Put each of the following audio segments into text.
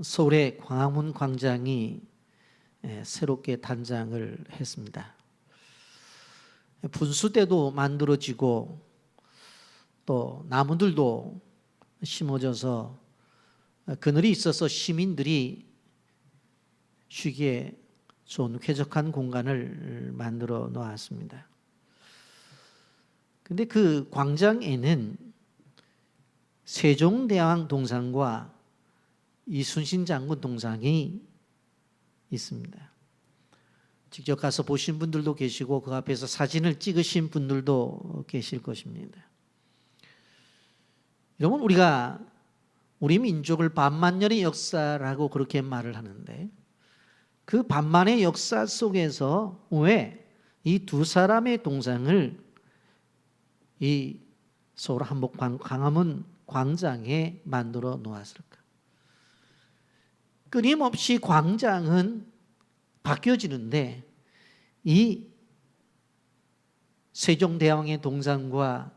서울의 광화문 광장이 새롭게 단장을 했습니다. 분수대도 만들어지고 또 나무들도 심어져서 그늘이 있어서 시민들이 쉬기에 좋은 쾌적한 공간을 만들어 놓았습니다. 그런데 그 광장에는 세종대왕 동상과 이순신 장군 동상이 있습니다. 직접 가서 보신 분들도 계시고 그 앞에서 사진을 찍으신 분들도 계실 것입니다. 여러분, 우리가 우리 민족을 반만년의 역사라고 그렇게 말을 하는데 그 반만의 역사 속에서 왜 이 두 사람의 동상을 이 서울 한복 광화문 광장에 만들어 놓았을까? 끊임없이 광장은 바뀌어지는데 이 세종대왕의 동상과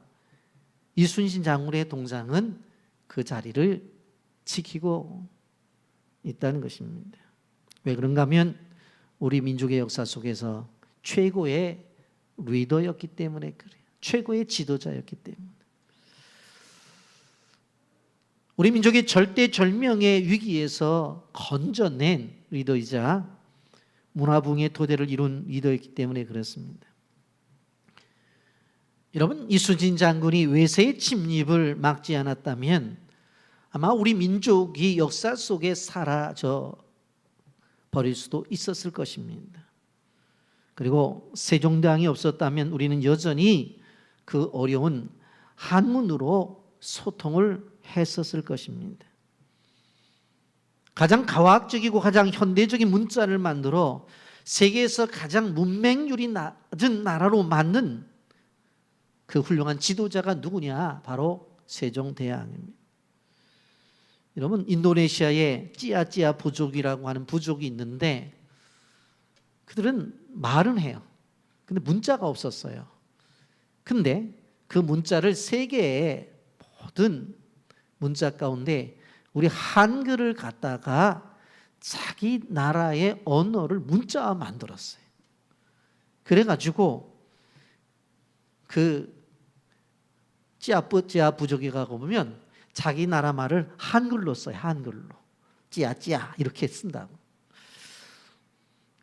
이순신 장군의 동상은 그 자리를 지키고 있다는 것입니다. 왜 그런가 하면 우리 민족의 역사 속에서 최고의 리더였기 때문에 그래요. 최고의 지도자였기 때문에. 우리 민족의 절대절명의 위기에서 건져낸 리더이자 문화붕의 토대를 이룬 리더였기 때문에 그렇습니다. 여러분, 이순신 장군이 외세의 침입을 막지 않았다면 아마 우리 민족이 역사 속에 사라져 버릴 수도 있었을 것입니다. 그리고 세종대왕이 없었다면 우리는 여전히 그 어려운 한문으로 소통을 했었을 것입니다. 가장 과학적이고 가장 현대적인 문자를 만들어 세계에서 가장 문맹률이 낮은 나라로 만든 그 훌륭한 지도자가 누구냐? 바로 세종대왕입니다. 여러분, 인도네시아에 찌아찌아 부족이라고 하는 부족이 있는데 그들은 말은 해요. 근데 문자가 없었어요. 근데 그 문자를 세계의 모든 문자 가운데 우리 한글을 갖다가 자기 나라의 언어를 문자화 만들었어요. 그래가지고 그 찌아 부족에 가고 보면 자기 나라 말을 한글로 써요. 한글로. 찌아 이렇게 쓴다고.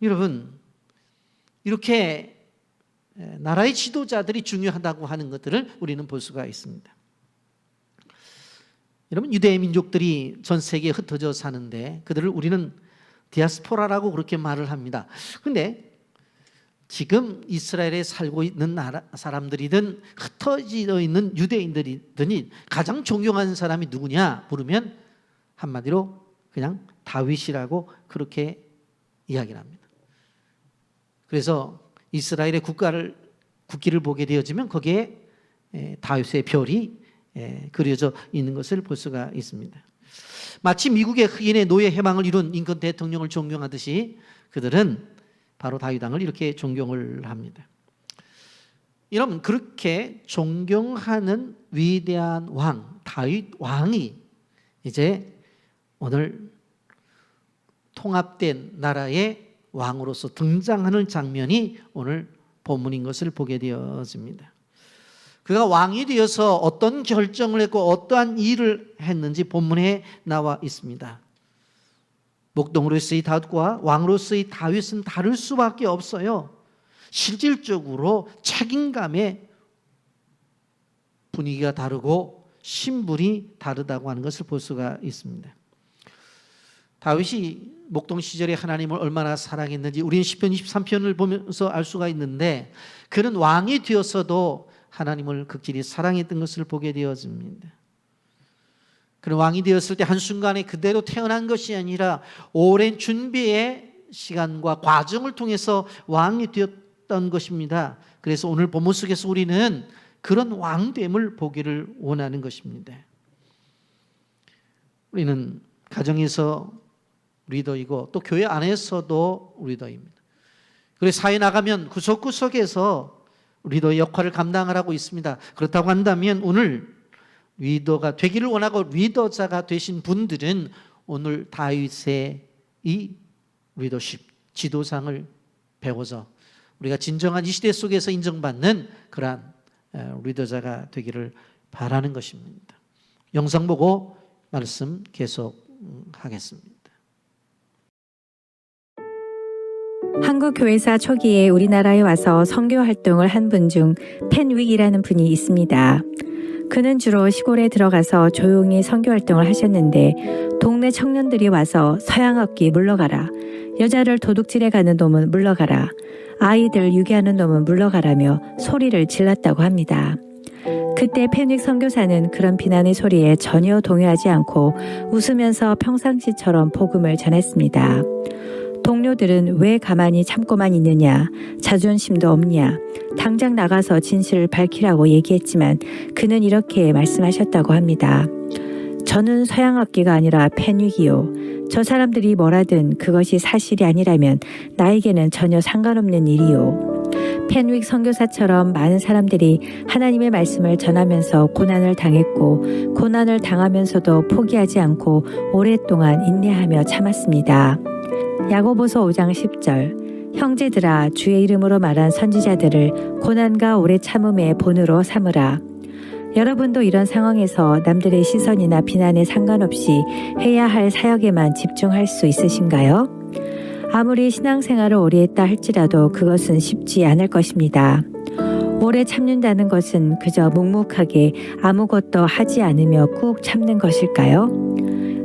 여러분, 이렇게 나라의 지도자들이 중요하다고 하는 것들을 우리는 볼 수가 있습니다. 여러분, 유대 민족들이 전 세계에 흩어져 사는데 그들을 우리는 디아스포라라고 그렇게 말을 합니다. 그런데 지금 이스라엘에 살고 있는 사람들이든 흩어져 있는 유대인들이든 가장 존경하는 사람이 누구냐 물으면 한마디로 그냥 다윗이라고 그렇게 이야기를 합니다. 그래서 이스라엘의 국기를 보게 되어지면 거기에 다윗의 별이 그려져 있는 것을 볼 수가 있습니다. 마치 미국의 흑인의 노예 해방을 이룬 링컨 대통령을 존경하듯이 그들은 바로 다윗 왕을 이렇게 존경을 합니다. 여러분, 그렇게 존경하는 위대한 왕, 다윗 왕이 이제 오늘 통합된 나라의 왕으로서 등장하는 장면이 오늘 본문인 것을 보게 되어집니다. 그가 왕이 되어서 어떤 결정을 했고 어떠한 일을 했는지 본문에 나와 있습니다. 목동으로서의 다윗과 왕으로서의 다윗은 다를 수밖에 없어요. 실질적으로 책임감의 분위기가 다르고 신분이 다르다고 하는 것을 볼 수가 있습니다. 다윗이 목동 시절에 하나님을 얼마나 사랑했는지 우리는 시편 23편을 보면서 알 수가 있는데 그는 왕이 되어서도 하나님을 극진히 사랑했던 것을 보게 되어집니다. 그는 왕이 되었을 때 한순간에 그대로 태어난 것이 아니라 오랜 준비의 시간과 과정을 통해서 왕이 되었던 것입니다. 그래서 오늘 본문 속에서 우리는 그런 왕됨을 보기를 원하는 것입니다. 우리는 가정에서 리더이고 또 교회 안에서도 리더입니다. 그래서 사회 나가면 구석구석에서 리더의 역할을 감당을 하고 있습니다. 그렇다고 한다면 오늘 리더가 되기를 원하고 리더자가 되신 분들은 오늘 다윗의 이 리더십, 지도상을 배워서 우리가 진정한 이 시대 속에서 인정받는 그러한 리더자가 되기를 바라는 것입니다. 영상 보고 말씀 계속하겠습니다. 한국 교회사 초기에 우리나라에 와서 선교 활동을 한 분 중 펜윅이라는 분이 있습니다. 그는 주로 시골에 들어가서 조용히 선교 활동을 하셨는데 동네 청년들이 와서 서양악기 물러가라, 여자를 도둑질해 가는 놈은 물러가라, 아이들 유괴하는 놈은 물러가라며 소리를 질렀다고 합니다. 그때 펜윅 선교사는 그런 비난의 소리에 전혀 동요하지 않고 웃으면서 평상시처럼 복음을 전했습니다. 동료들은 왜 가만히 참고만 있느냐, 자존심도 없냐, 당장 나가서 진실을 밝히라고 얘기했지만 그는 이렇게 말씀하셨다고 합니다. 저는 서양악기가 아니라 펜윅이요. 저 사람들이 뭐라든 그것이 사실이 아니라면 나에게는 전혀 상관없는 일이요. 펜윅 선교사처럼 많은 사람들이 하나님의 말씀을 전하면서 고난을 당했고 고난을 당하면서도 포기하지 않고 오랫동안 인내하며 참았습니다. 야고보서 5장 10절 형제들아 주의 이름으로 말한 선지자들을 고난과 오래 참음의 본으로 삼으라. 여러분도 이런 상황에서 남들의 시선이나 비난에 상관없이 해야 할 사역에만 집중할 수 있으신가요? 아무리 신앙생활을 오래 했다 할지라도 그것은 쉽지 않을 것입니다. 오래 참는다는 것은 그저 묵묵하게 아무것도 하지 않으며 꾹 참는 것일까요?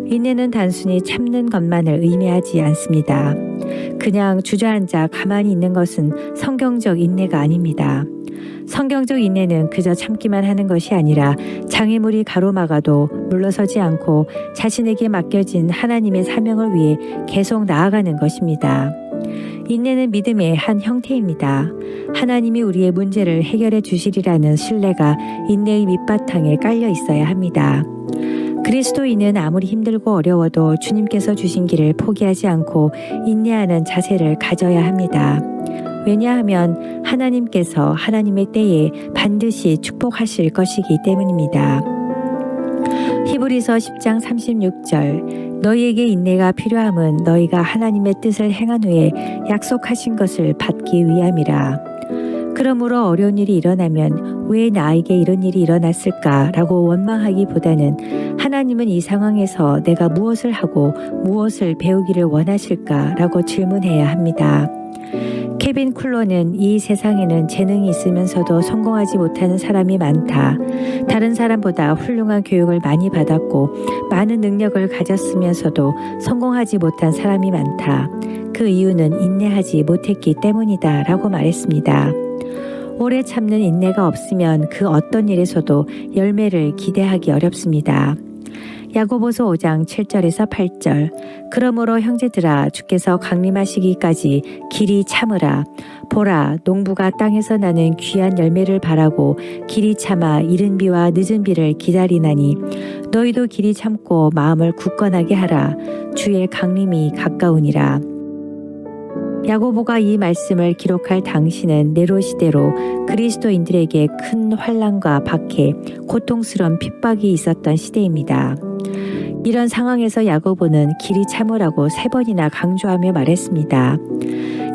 인내는 단순히 참는 것만을 의미하지 않습니다. 그냥 주저앉아 가만히 있는 것은 성경적 인내가 아닙니다. 성경적 인내는 그저 참기만 하는 것이 아니라 장애물이 가로막아도 물러서지 않고 자신에게 맡겨진 하나님의 사명을 위해 계속 나아가는 것입니다. 인내는 믿음의 한 형태입니다. 하나님이 우리의 문제를 해결해 주시리라는 신뢰가 인내의 밑바탕에 깔려 있어야 합니다. 그리스도인은 아무리 힘들고 어려워도 주님께서 주신 길을 포기하지 않고 인내하는 자세를 가져야 합니다. 왜냐하면 하나님께서 하나님의 때에 반드시 축복하실 것이기 때문입니다. 히브리서 10장 36절 너희에게 인내가 필요함은 너희가 하나님의 뜻을 행한 후에 약속하신 것을 받기 위함이라. 그러므로 어려운 일이 일어나면 왜 나에게 이런 일이 일어났을까라고 원망하기보다는 하나님은 이 상황에서 내가 무엇을 하고 무엇을 배우기를 원하실까라고 질문해야 합니다. 케빈 쿨러는 이 세상에는 재능이 있으면서도 성공하지 못하는 사람이 많다. 다른 사람보다 훌륭한 교육을 많이 받았고 많은 능력을 가졌으면서도 성공하지 못한 사람이 많다. 그 이유는 인내하지 못했기 때문이다 라고 말했습니다. 오래 참는 인내가 없으면 그 어떤 일에서도 열매를 기대하기 어렵습니다. 야고보서 5장 7절에서 8절 그러므로 형제들아 주께서 강림하시기까지 길이 참으라. 보라 농부가 땅에서 나는 귀한 열매를 바라고 길이 참아 이른 비와 늦은 비를 기다리나니 너희도 길이 참고 마음을 굳건하게 하라. 주의 강림이 가까우니라. 야고보가 이 말씀을 기록할 당시는 네로 시대로 그리스도인들에게 큰 환난과 박해, 고통스러운 핍박이 있었던 시대입니다. 이런 상황에서 야고보는 길이 참으라고 3번이나 강조하며 말했습니다.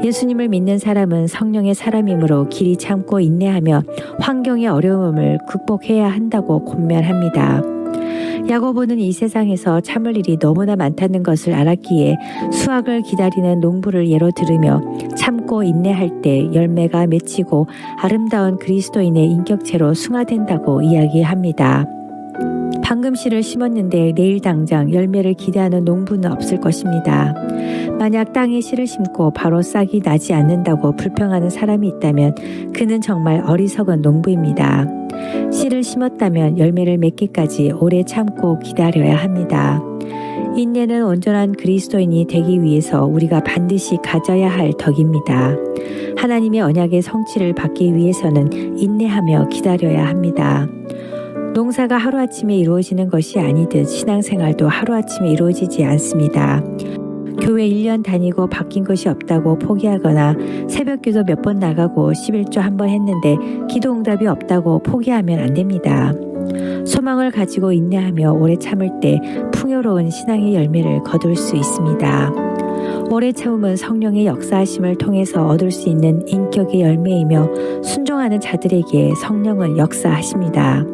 예수님을 믿는 사람은 성령의 사람이므로 길이 참고 인내하며 환경의 어려움을 극복해야 한다고 권면합니다. 야고보는 이 세상에서 참을 일이 너무나 많다는 것을 알았기에 수확을 기다리는 농부를 예로 들으며 참고 인내할 때 열매가 맺히고 아름다운 그리스도인의 인격체로 숭화된다고 이야기합니다. 방금 씨를 심었는데 내일 당장 열매를 기대하는 농부는 없을 것입니다. 만약 땅에 씨를 심고 바로 싹이 나지 않는다고 불평하는 사람이 있다면 그는 정말 어리석은 농부입니다. 씨를 심었다면 열매를 맺기까지 오래 참고 기다려야 합니다. 인내는 온전한 그리스도인이 되기 위해서 우리가 반드시 가져야 할 덕입니다. 하나님의 언약의 성취를 받기 위해서는 인내하며 기다려야 합니다. 농사가 하루아침에 이루어지는 것이 아니듯 신앙생활도 하루아침에 이루어지지 않습니다. 교회 1년 다니고 바뀐 것이 없다고 포기하거나 새벽기도 몇 번 나가고 11조 한 번 했는데 기도응답이 없다고 포기하면 안 됩니다. 소망을 가지고 인내하며 오래 참을 때 풍요 풍요로운 신앙의 열매를 거둘 수 있습니다. 오래 참음은 성령의 역사하심을 통해서 얻을 수 있는 인격의 열매이며 순종하는 자들에게 성령을 역사하십니다.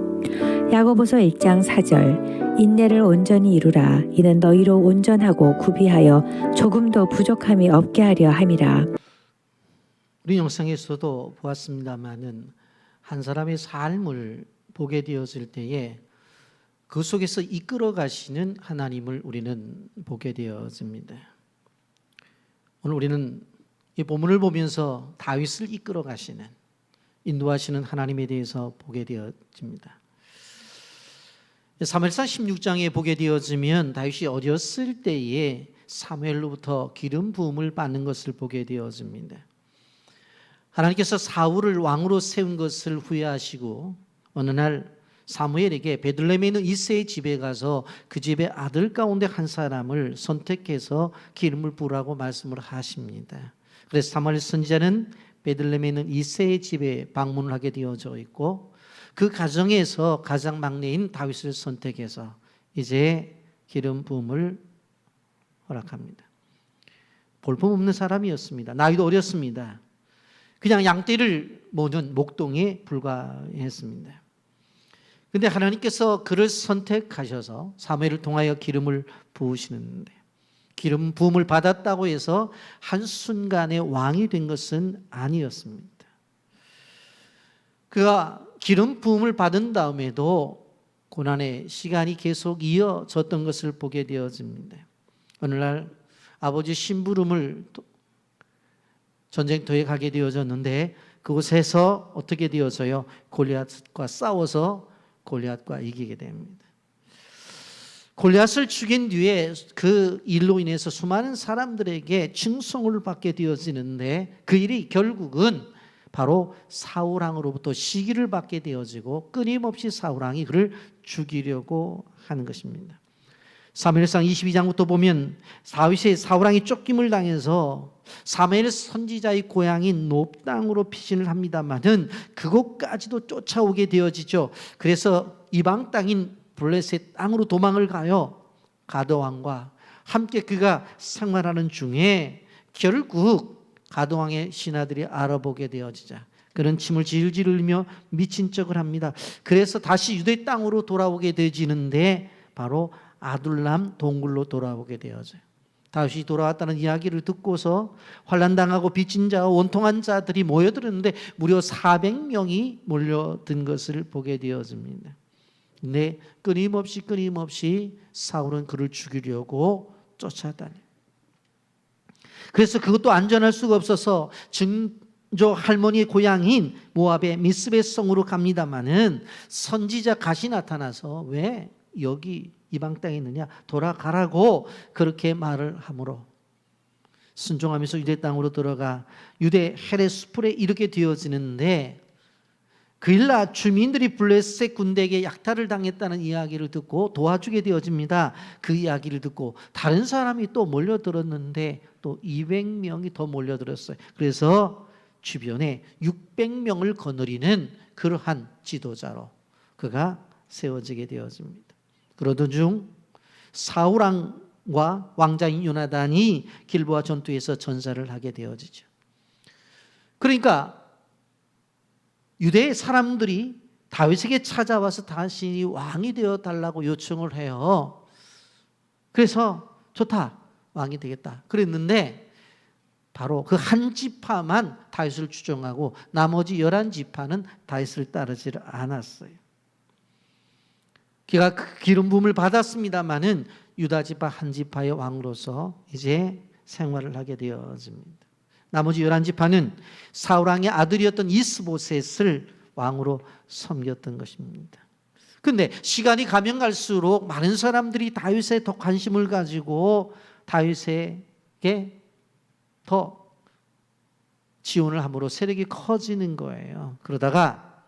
야고보서 1장 4절 인내를 온전히 이루라 이는 너희로 온전하고 구비하여 조금도 부족함이 없게 하려 함이라. 우리 영상에서도 보았습니다마는 한 사람의 삶을 보게 되었을 때에 그 속에서 이끌어 가시는 하나님을 우리는 보게 되어집니다. 오늘 우리는 이 본문을 보면서 다윗을 이끌어 가시는, 인도하시는 하나님에 대해서 보게 되어집니다. 사무엘상 16장에 보게 되어지면 다윗이 어렸을 때에 사무엘로부터 기름 부음을 받는 것을 보게 되어집니다. 하나님께서 사울을 왕으로 세운 것을 후회하시고 어느 날 사무엘에게 베들레헴에 있는 이새의 집에 가서 그 집의 아들 가운데 한 사람을 선택해서 기름을 부으라고 말씀을 하십니다. 그래서 사무엘 선지자는 베들레헴에 있는 이새의 집에 방문을 하게 되어져 있고 그 가정에서 가장 막내인 다윗을 선택해서 이제 기름 부음을 허락합니다. 볼품없는 사람이었습니다. 나이도 어렸습니다. 그냥 양떼를 모는 목동에 불과했습니다. 그런데 하나님께서 그를 선택하셔서 사무엘을 통하여 기름을 부으시는데 기름 부음을 받았다고 해서 한순간에 왕이 된 것은 아니었습니다. 그가 기름 부음을 받은 다음에도 고난의 시간이 계속 이어졌던 것을 보게 되어집니다. 어느 날 아버지 심부름을 전쟁터에 가게 되어졌는데 그곳에서 어떻게 되어져요? 골리앗과 싸워서 골리앗과 이기게 됩니다. 골리앗을 죽인 뒤에 그 일로 인해서 수많은 사람들에게 칭송을 받게 되어지는데 그 일이 결국은 바로 사울왕으로부터 시기를 받게 되어지고 끊임없이 사울왕이 그를 죽이려고 하는 것입니다. 사무엘상 22장부터 보면 다윗의 사울왕이 쫓김을 당해서 사무엘 선지자의 고향인 놉 땅으로 피신을 합니다마는 그곳까지도 쫓아오게 되어지죠. 그래서 이방 땅인 블레셋 땅으로 도망을 가요. 가드왕과 함께 그가 생활하는 중에 결국 가드왕의 신하들이 알아보게 되어지자 그는 침을 질질 흘리며 미친 척을 합니다. 그래서 다시 유대 땅으로 돌아오게 되어지는데 바로 아둘람 동굴로 돌아오게 되어져요. 다윗이 돌아왔다는 이야기를 듣고서 환난당하고 빚진 자와 원통한 자들이 모여들었는데 무려 400명이 몰려든 것을 보게 되어집니다. 근데 끊임없이 사울은 그를 죽이려고 쫓아다녀요. 그래서 그것도 안전할 수가 없어서 증조 할머니의 고향인 모압의 미스베 성으로 갑니다마는 선지자 갓이 나타나서 왜 여기 이방 땅에 있느냐 돌아가라고 그렇게 말을 하므로 순종하면서 유대 땅으로 들어가 유대 헤레 수풀에 이르게 되어지는데 그일라 주민들이 블레셋 군대에게 약탈을 당했다는 이야기를 듣고 도와주게 되어집니다. 그 이야기를 듣고 다른 사람이 또 몰려들었는데 또 200명이 더 몰려들었어요. 그래서 주변에 600명을 거느리는 그러한 지도자로 그가 세워지게 되어집니다. 그러던 중 사울왕과 왕자인 요나단이 길보아 전투에서 전사를 하게 되어지죠. 그러니까 유대의 사람들이 다윗에게 찾아와서 다시 왕이 되어 달라고 요청을 해요. 그래서 좋다, 왕이 되겠다 그랬는데 바로 그 한 지파만 다윗을 추종하고 나머지 11지파는 다윗을 따르지 않았어요. 그가 기름 부음을 받았습니다마는 유다 지파 한 지파의 왕으로서 이제 생활을 하게 되어집니다. 나머지 11지파는 사울 왕의 아들이었던 이스보셋을 왕으로 섬겼던 것입니다. 그런데 시간이 가면 갈수록 많은 사람들이 다윗에 더 관심을 가지고 다윗에게 더 지원을 함으로 세력이 커지는 거예요. 그러다가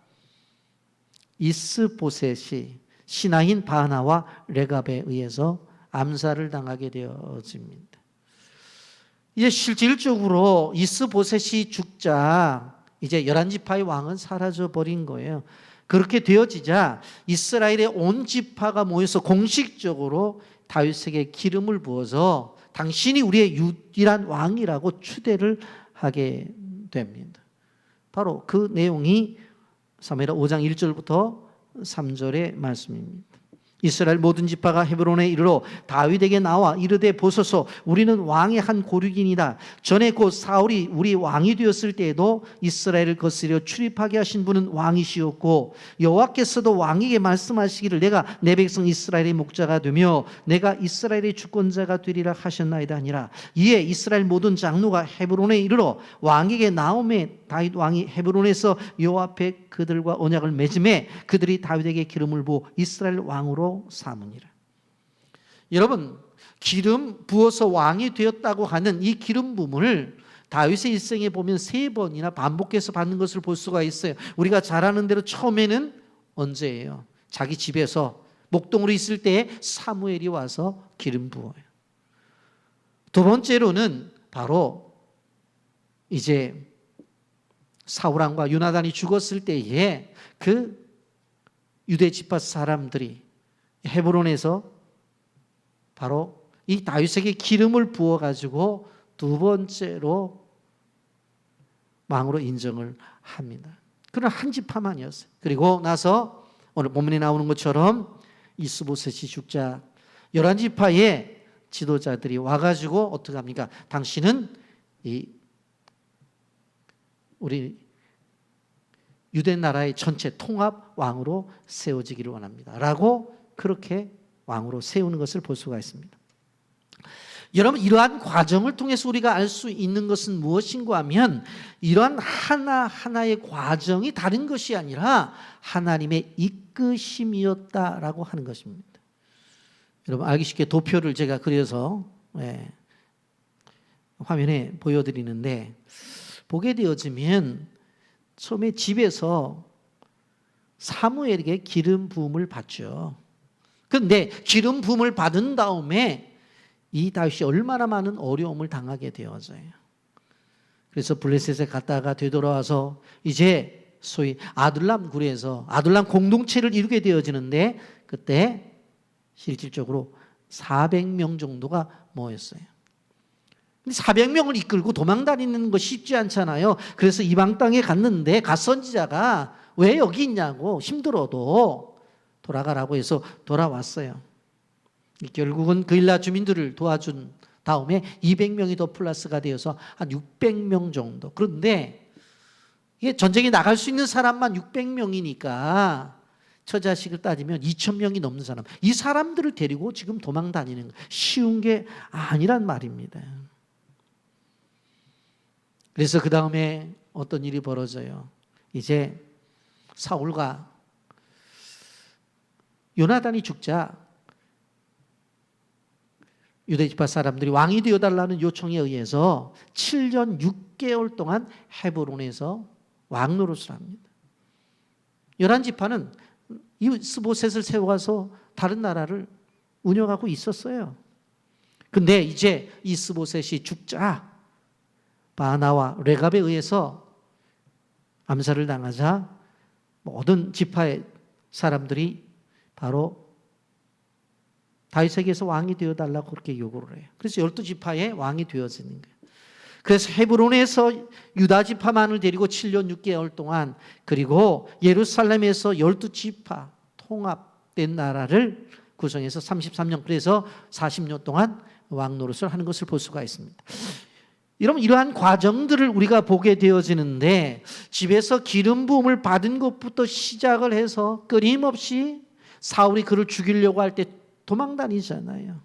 이스보셋이 신하인 바나와 레갑에 의해서 암살을 당하게 되어집니다. 이제 실질적으로 이스보셋이 죽자 이제 11지파의 왕은 사라져 버린 거예요. 그렇게 되어지자 이스라엘의 온 지파가 모여서 공식적으로 다윗에게 기름을 부어서 당신이 우리의 유일한 왕이라고 추대를 하게 됩니다. 바로 그 내용이 사무엘하 5장 1절부터 3절의 말씀입니다. 이스라엘 모든 지파가 헤브론에 이르러 다윗에게 나와 이르되 보소서 우리는 왕의 한 고륙이니이다. 전에 곧 사울이 우리 왕이 되었을 때에도 이스라엘을 거스려 출입하게 하신 분은 왕이시었고 여호와께서도 왕에게 말씀하시기를 내가 내 백성 이스라엘의 목자가 되며 내가 이스라엘의 주권자가 되리라 하셨나이다 하니라. 이에 이스라엘 모든 장로가 헤브론에 이르러 왕에게 나오매 다윗 왕이 헤브론에서 여호와 앞에 그들과 언약을 맺음에 그들이 다윗에게 기름을 부어 이스라엘 왕으로 삼으니라. 여러분, 기름 부어서 왕이 되었다고 하는 이 기름 부음을 다윗의 일생에 보면 3번이나 반복해서 받는 것을 볼 수가 있어요. 우리가 잘 아는 대로 처음에는 언제예요? 자기 집에서 목동으로 있을 때에 사무엘이 와서 기름 부어요. 두 번째로는 바로 이제 사울 왕과 요나단이 죽었을 때에 그 유대 지파 사람들이 헤브론에서 바로 이 다윗에게 기름을 부어 가지고 두 번째로 왕으로 인정을 합니다. 그러나 한 지파만이었어요. 그리고 나서 오늘 본문에 나오는 것처럼 이스보셋이 죽자 11지파의 지도자들이 와가지고 어떻게 합니까? 당신은 이 우리 유대 나라의 전체 통합 왕으로 세워지기를 원합니다. 라고 그렇게 왕으로 세우는 것을 볼 수가 있습니다. 여러분, 이러한 과정을 통해서 우리가 알 수 있는 것은 무엇인가 하면 이러한 하나하나의 과정이 다른 것이 아니라 하나님의 이끄심이었다라고 하는 것입니다. 여러분, 알기 쉽게 도표를 제가 그려서 화면에 보여드리는데 보게 되어지면 처음에 집에서 사무엘에게 기름 부음을 받죠. 그런데 기름 부음을 받은 다음에 이 다윗이 얼마나 많은 어려움을 당하게 되어져요. 그래서 블레셋에 갔다가 되돌아와서 이제 소위 아둘람 굴에서 아둘람 공동체를 이루게 되어지는데 그때 실질적으로 400명 정도가 모였어요. 400명을 이끌고 도망다니는 거 쉽지 않잖아요. 그래서 이방 땅에 갔는데 갓선지자가 왜 여기 있냐고 힘들어도 돌아가라고 해서 돌아왔어요. 결국은 그일라 주민들을 도와준 다음에 200명이 더 플러스가 되어서 한 600명 정도. 그런데 이게 전쟁에 나갈 수 있는 사람만 600명이니까 처자식을 따지면 2,000명이 넘는 사람. 이 사람들을 데리고 지금 도망 다니는 거 쉬운 게 아니란 말입니다. 그래서 그 다음에 어떤 일이 벌어져요. 이제 사울과 요나단이 죽자 유대지파 사람들이 왕이 되어달라는 요청에 의해서 7년 6개월 동안 헤브론에서 왕 노릇을 합니다. 11지파는 이스보셋을 세워서 다른 나라를 운영하고 있었어요. 근데 이제 이스보셋이 죽자 바나와 레갑에 의해서 암살을 당하자 모든 지파의 사람들이 바로 다윗에게서 왕이 되어달라고 그렇게 요구를 해요. 그래서 12지파의 왕이 되어지는 거예요. 그래서 헤브론에서 유다 지파만을 데리고 7년 6개월 동안 그리고 예루살렘에서 12지파 통합된 나라를 구성해서 33년 그래서 40년 동안 왕 노릇을 하는 것을 볼 수가 있습니다. 여러분, 이러한 과정들을 우리가 보게 되어지는데 집에서 기름 부음을 받은 것부터 시작을 해서 끊임없이 사울이 그를 죽이려고 할 때 도망 다니잖아요.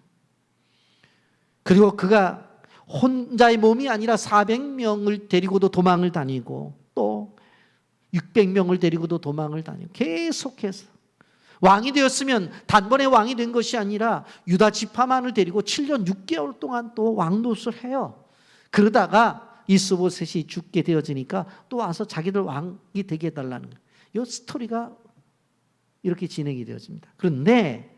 그리고 그가 혼자의 몸이 아니라 400명을 데리고도 도망을 다니고 또 600명을 데리고도 도망을 다니고 계속해서 왕이 되었으면 단번에 왕이 된 것이 아니라 유다 지파만을 데리고 7년 6개월 동안 또 왕노릇을 해요. 그러다가 이스보셋이 죽게 되어지니까 또 와서 자기들 왕이 되게 해달라는 거예요. 이 스토리가 이렇게 진행이 되어집니다. 그런데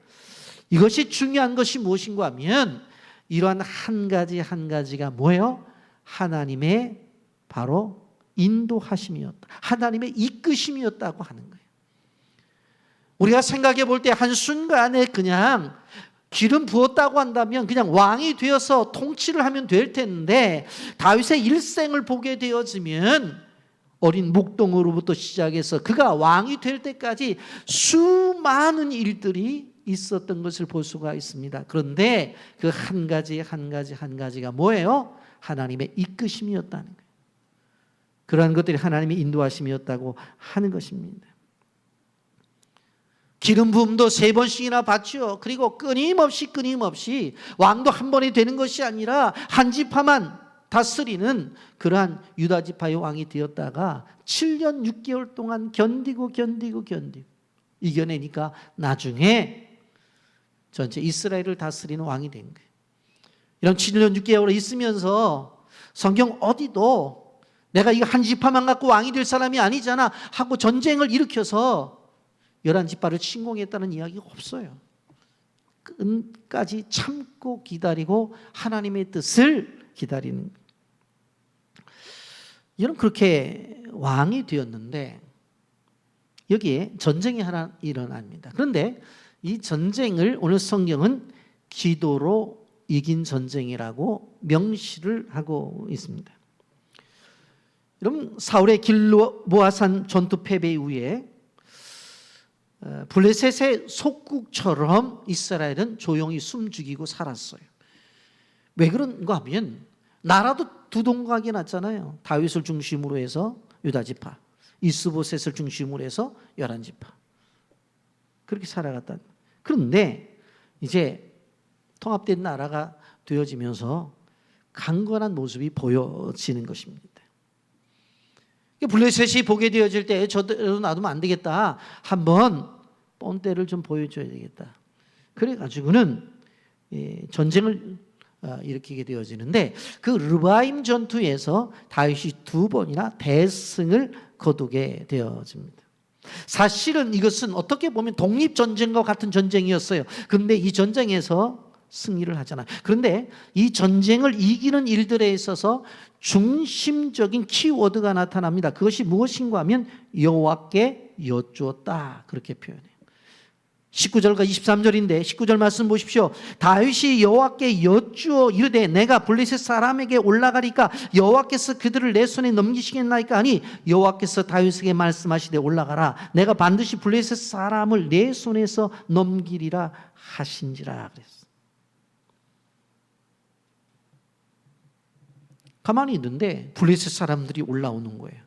이것이 중요한 것이 무엇인가 하면 이러한 한 가지 한 가지가 뭐예요? 하나님의 바로 인도하심이었다. 하나님의 이끄심이었다고 하는 거예요. 우리가 생각해 볼 때 한순간에 그냥 기름 부었다고 한다면 그냥 왕이 되어서 통치를 하면 될 텐데 다윗의 일생을 보게 되어지면 어린 목동으로부터 시작해서 그가 왕이 될 때까지 수많은 일들이 있었던 것을 볼 수가 있습니다. 그런데 그 한 가지가 뭐예요? 하나님의 이끄심이었다는 거예요. 그러한 것들이 하나님의 인도하심이었다고 하는 것입니다. 기름 부음도 3번씩이나 받죠. 그리고 끊임없이 왕도 한 번에 되는 것이 아니라 한 지파만 다스리는 그러한 유다 지파의 왕이 되었다가 7년 6개월 동안 견디고 이겨내니까 나중에 전체 이스라엘을 다스리는 왕이 된 거예요. 이런 7년 6개월을 있으면서 성경 어디도 내가 이거 한 지파만 갖고 왕이 될 사람이 아니잖아 하고 전쟁을 일으켜서 11지파를 침공했다는 이야기가 없어요. 끝까지 참고 기다리고 하나님의 뜻을 기다리는 거예요. 여러분 그렇게 왕이 되었는데 여기에 전쟁이 하나 일어납니다. 그런데 이 전쟁을 오늘 성경은 기도로 이긴 전쟁이라고 명시를 하고 있습니다. 여러분 사울의 길보아산 전투 패배 이후에 블레셋의 속국처럼 이스라엘은 조용히 숨죽이고 살았어요. 왜 그런가 하면 나라도 두 동각이 났잖아요. 다윗을 중심으로 해서 유다지파, 이스보셋을 중심으로 해서 11지파. 그렇게 살아갔다. 그런데 이제 통합된 나라가 되어지면서 강건한 모습이 보여지는 것입니다. 블레셋이 보게 되어질 때 저대로 놔두면 안 되겠다. 한번 본때를 좀 보여줘야 되겠다. 그래가지고는 전쟁을 일으키게 되어지는데 그 르바임 전투에서 다윗이 2번이나 대승을 거두게 되어집니다. 사실은 이것은 어떻게 보면 독립전쟁과 같은 전쟁이었어요. 그런데 이 전쟁에서 승리를 하잖아요. 그런데 이 전쟁을 이기는 일들에 있어서 중심적인 키워드가 나타납니다. 그것이 무엇인가 하면 여호와께 여쭈었다 그렇게 표현해요. 19절과 23절인데 19절 말씀 보십시오. 다윗이 여호와께 여쭈어 이르되 내가 블레셋 사람에게 올라가리까 여호와께서 그들을 내 손에 넘기시겠나이까 하니 여호와께서 다윗에게 말씀하시되 올라가라 내가 반드시 블레셋 사람을 내 손에서 넘기리라 하신지라 그랬어요. 가만히 있는데 블레셋 사람들이 올라오는 거예요.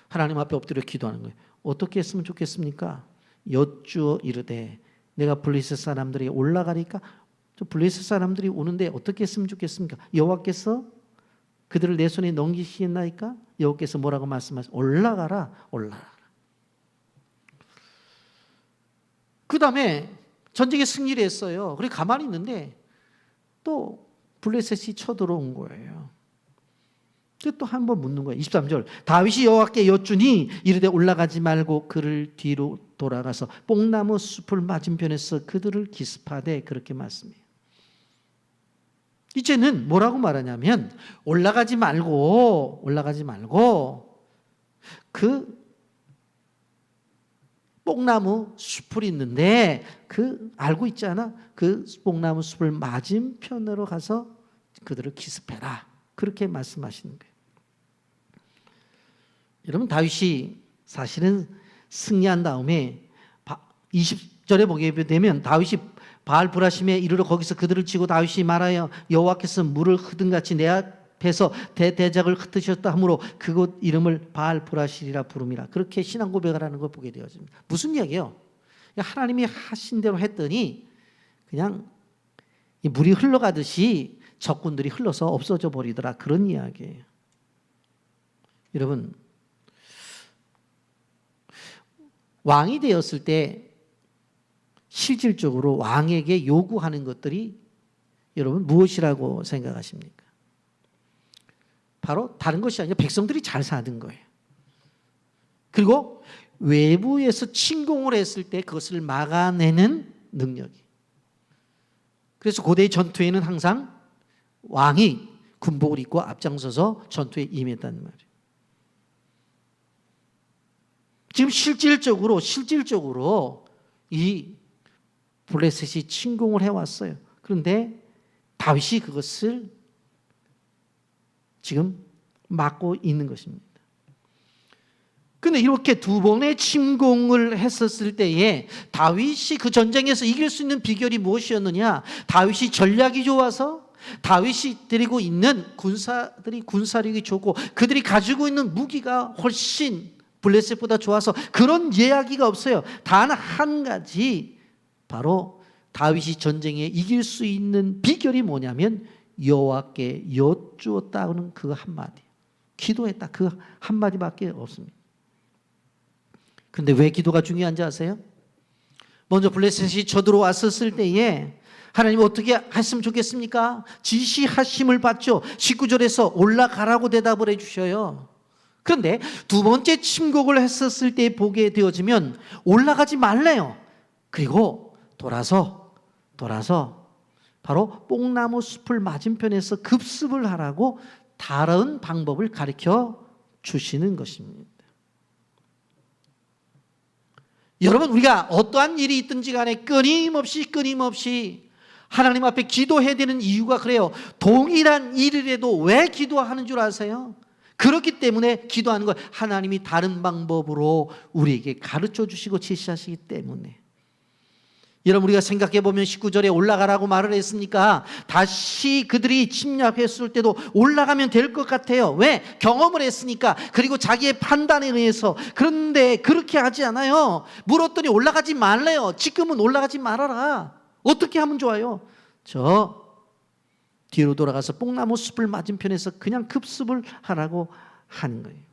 하나님 앞에 엎드려 기도하는 거예요. 어떻게 했으면 좋겠습니까? 여쭈어 이르되 내가 블레셋 사람들이 올라가니까 블레셋 사람들이 오는데 어떻게 했으면 좋겠습니까? 여호와께서 그들을 내 손에 넘기시겠나이까? 여호와께서 뭐라고 말씀하세요? 올라가라. 그 다음에 전쟁에 승리를 했어요. 그리고 가만히 있는데 또 블레셋이 쳐들어온 거예요. 또 한 번 묻는 거예요. 23절 다윗이 여호와께 여쭈니 이르되 올라가지 말고 그를 뒤로 돌아가서 뽕나무 숲을 맞은편에서 그들을 기습하되 그렇게 말씀해요. 이제는 뭐라고 말하냐면 올라가지 말고 그 뽕나무 숲을 있는데 그 알고 있잖아. 그 뽕나무 숲을 맞은편으로 가서 그들을 기습해라. 그렇게 말씀하시는 거예요. 여러분 다윗이 사실은 승리한 다음에 20절에 보게 되면 다윗이 바알 브라심에 이르러 거기서 그들을 치고 다윗이 말하여 여호와께서 물을 흐든같이 내 앞에서 대작을 흩으셨다 하므로 그곳 이름을 바알 브라실이라 부름이라. 그렇게 신앙 고백을 하는 걸 보게 되어집니다. 무슨 이야기예요? 하나님이 하신 대로 했더니 그냥 물이 흘러가듯이 적군들이 흘러서 없어져 버리더라. 그런 이야기예요. 여러분 왕이 되었을 때 실질적으로 왕에게 요구하는 것들이 여러분 무엇이라고 생각하십니까? 바로 다른 것이 아니라 백성들이 잘 사는 거예요. 그리고 외부에서 침공을 했을 때 그것을 막아내는 능력이. 그래서 고대의 전투에는 항상 왕이 군복을 입고 앞장서서 전투에 임했다는 말이에요. 지금 실질적으로 이 블레셋이 침공을 해왔어요. 그런데 다윗이 그것을 지금 막고 있는 것입니다. 그런데 이렇게 두 번의 침공을 했었을 때에 다윗이 그 전쟁에서 이길 수 있는 비결이 무엇이었느냐? 다윗이 전략이 좋아서, 다윗이 데리고 있는 군사들이 군사력이 좋고 그들이 가지고 있는 무기가 훨씬 블레셋보다 좋아서, 그런 이야기가 없어요. 단 한 가지, 바로 다윗이 전쟁에 이길 수 있는 비결이 뭐냐면 여호와께 여쭈었다는 그 한마디, 기도했다, 그 한마디밖에 없습니다. 그런데 왜 기도가 중요한지 아세요? 먼저 블레셋이 쳐들어왔었을 때에 하나님 어떻게 했으면 좋겠습니까? 지시하심을 받죠. 19절에서 올라가라고 대답을 해주셔요. 그런데 두 번째 침공을 했었을 때 보게 되어지면 올라가지 말래요. 그리고 돌아서 바로 뽕나무 숲을 맞은편에서 급습을 하라고 다른 방법을 가르쳐 주시는 것입니다. 여러분, 우리가 어떠한 일이 있든지 간에 끊임없이 하나님 앞에 기도해야 되는 이유가 그래요. 동일한 일이라도 왜 기도하는 줄 아세요? 그렇기 때문에 기도하는 거예요. 하나님이 다른 방법으로 우리에게 가르쳐 주시고 제시하시기 때문에. 여러분, 우리가 생각해 보면 19절에 올라가라고 말을 했으니까 다시 그들이 침략했을 때도 올라가면 될 것 같아요. 왜? 경험을 했으니까. 그리고 자기의 판단에 의해서. 그런데 그렇게 하지 않아요. 물었더니 올라가지 말래요. 지금은 올라가지 말아라. 어떻게 하면 좋아요? 저 뒤로 돌아가서 뽕나무 숲을 맞은편에서 그냥 급습을 하라고 하는 거예요.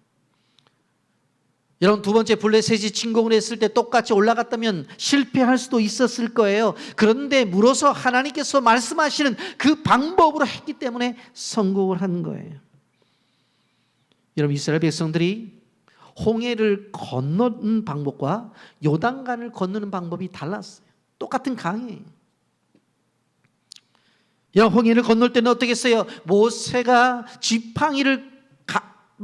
여러분, 두 번째 블레셋이 침공을 했을 때 똑같이 올라갔다면 실패할 수도 있었을 거예요. 그런데 물어서 하나님께서 말씀하시는 그 방법으로 했기 때문에 성공을 한 거예요. 여러분, 이스라엘 백성들이 홍해를 건너는 방법과 요단강을 건너는 방법이 달랐어요. 똑같은 강이에요. 홍해를 건널 때는 어떻게 했어요? 모세가 지팡이를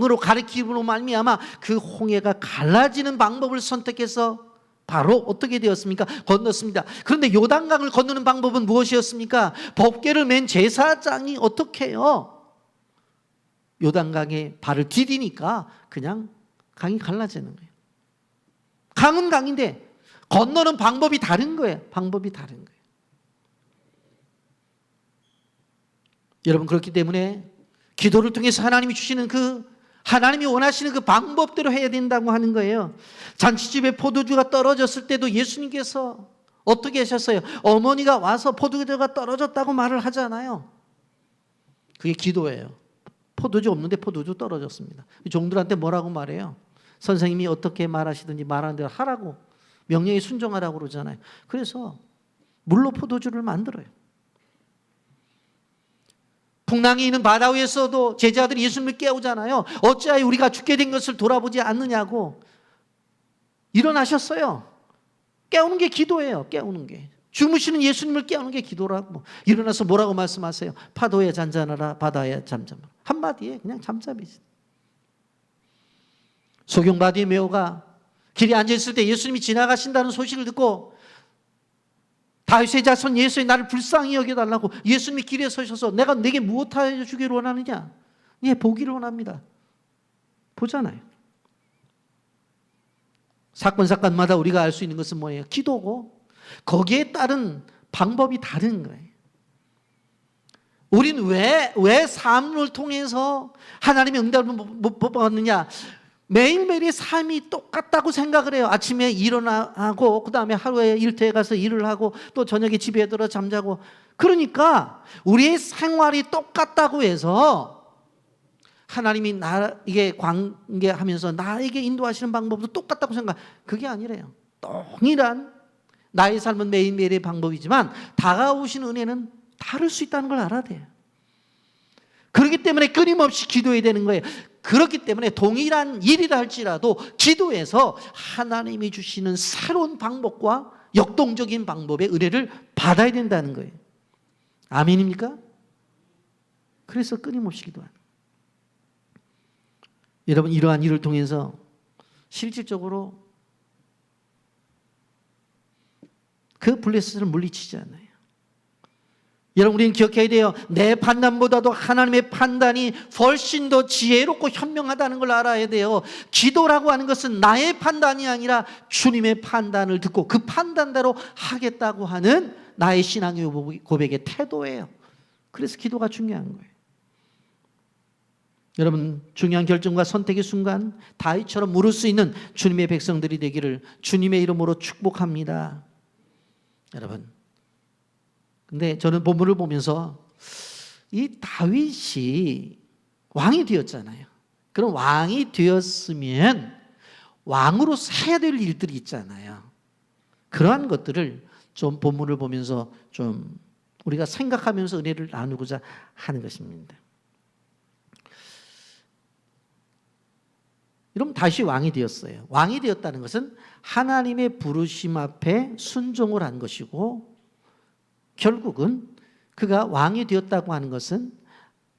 으로 가리킴으로 말미암아 그 홍해가 갈라지는 방법을 선택해서 바로 어떻게 되었습니까? 건넜습니다. 그런데 요단강을 건너는 방법은 무엇이었습니까? 법궤를 맨 제사장이 어떻게 해요? 요단강에 발을 디디니까 그냥 강이 갈라지는 거예요. 강은 강인데 건너는 방법이 다른 거예요. 방법이 다른 거예요. 여러분, 그렇기 때문에 기도를 통해서 하나님이 주시는 하나님이 원하시는 그 방법대로 해야 된다고 하는 거예요. 잔치집에 포도주가 떨어졌을 때도 예수님께서 어떻게 하셨어요? 어머니가 와서 포도주가 떨어졌다고 말을 하잖아요. 그게 기도예요. 포도주 없는데 포도주 떨어졌습니다. 종들한테 뭐라고 말해요? 선생님이 어떻게 말하시든지 말하는 대로 하라고, 명령에 순종하라고 그러잖아요. 그래서 물로 포도주를 만들어요. 풍랑이 있는 바다 위에서도 제자들이 예수님을 깨우잖아요. 어찌하여 우리가 죽게 된 것을 돌아보지 않느냐고. 일어나셨어요. 깨우는 게 기도예요. 깨우는 게. 주무시는 예수님을 깨우는 게 기도라고. 일어나서 뭐라고 말씀하세요? 파도에 잔잔하라, 바다에 잠잠하라. 한마디에 그냥 잠잠이지. 소경바디의 메오가 길에 앉아있을 때 예수님이 지나가신다는 소식을 듣고 다윗의 자손 예수의 나를 불쌍히 여겨달라고 예수님이 길에 서셔서 내가 내게 무엇하여 주기를 원하느냐? 예, 보기를 원합니다. 보잖아요. 사건마다 우리가 알 수 있는 것은 뭐예요? 기도고 거기에 따른 방법이 다른 거예요. 우린 왜 삶을 통해서 하나님의 응답을 못 받느냐? 매일매일의 삶이 똑같다고 생각을 해요. 아침에 일어나고 그 다음에 하루에 일터에 가서 일을 하고 또 저녁에 집에 들어 잠자고. 그러니까 우리의 생활이 똑같다고 해서 하나님이 나에게 관계하면서 나에게 인도하시는 방법도 똑같다고 생각. 그게 아니래요. 동일한 나의 삶은 매일매일의 방법이지만 다가오신 은혜는 다를 수 있다는 걸 알아야 돼요. 그렇기 때문에 끊임없이 기도해야 되는 거예요. 그렇기 때문에 동일한 일이라 할지라도 기도해서 하나님이 주시는 새로운 방법과 역동적인 방법의 은혜를 받아야 된다는 거예요. 아멘입니까? 그래서 끊임없이 기도하는 거예요. 여러분, 이러한 일을 통해서 실질적으로 그 블레셋을 물리치지 않아요. 여러분, 우리는 기억해야 돼요. 내 판단보다도 하나님의 판단이 훨씬 더 지혜롭고 현명하다는 걸 알아야 돼요. 기도라고 하는 것은 나의 판단이 아니라 주님의 판단을 듣고 그 판단대로 하겠다고 하는 나의 신앙의 고백의 태도예요. 그래서 기도가 중요한 거예요. 여러분, 중요한 결정과 선택의 순간 다윗처럼 물을 수 있는 주님의 백성들이 되기를 주님의 이름으로 축복합니다. 여러분, 근데 저는 본문을 보면서 이 다윗이 왕이 되었잖아요. 그럼 왕이 되었으면 왕으로서 해야 될 일들이 있잖아요. 그러한 것들을 좀 본문을 보면서 좀 우리가 생각하면서 은혜를 나누고자 하는 것입니다. 여러분, 다시 왕이 되었어요. 왕이 되었다는 것은 하나님의 부르심 앞에 순종을 한 것이고, 결국은 그가 왕이 되었다고 하는 것은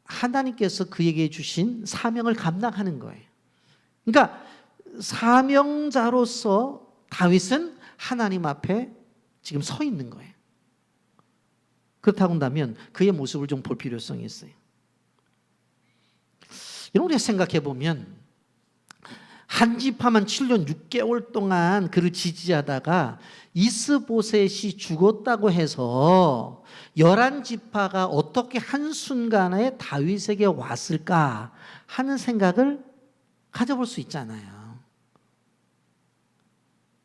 하나님께서 그에게 주신 사명을 감당하는 거예요. 그러니까 사명자로서 다윗은 하나님 앞에 지금 서 있는 거예요. 그렇다고 한다면 그의 모습을 좀 볼 필요성이 있어요. 여러분, 우리가 생각해 보면 한 지파만 7년 6개월 동안 그를 지지하다가 이스보셋이 죽었다고 해서 11지파가 어떻게 한순간에 다윗에게 왔을까 하는 생각을 가져볼 수 있잖아요.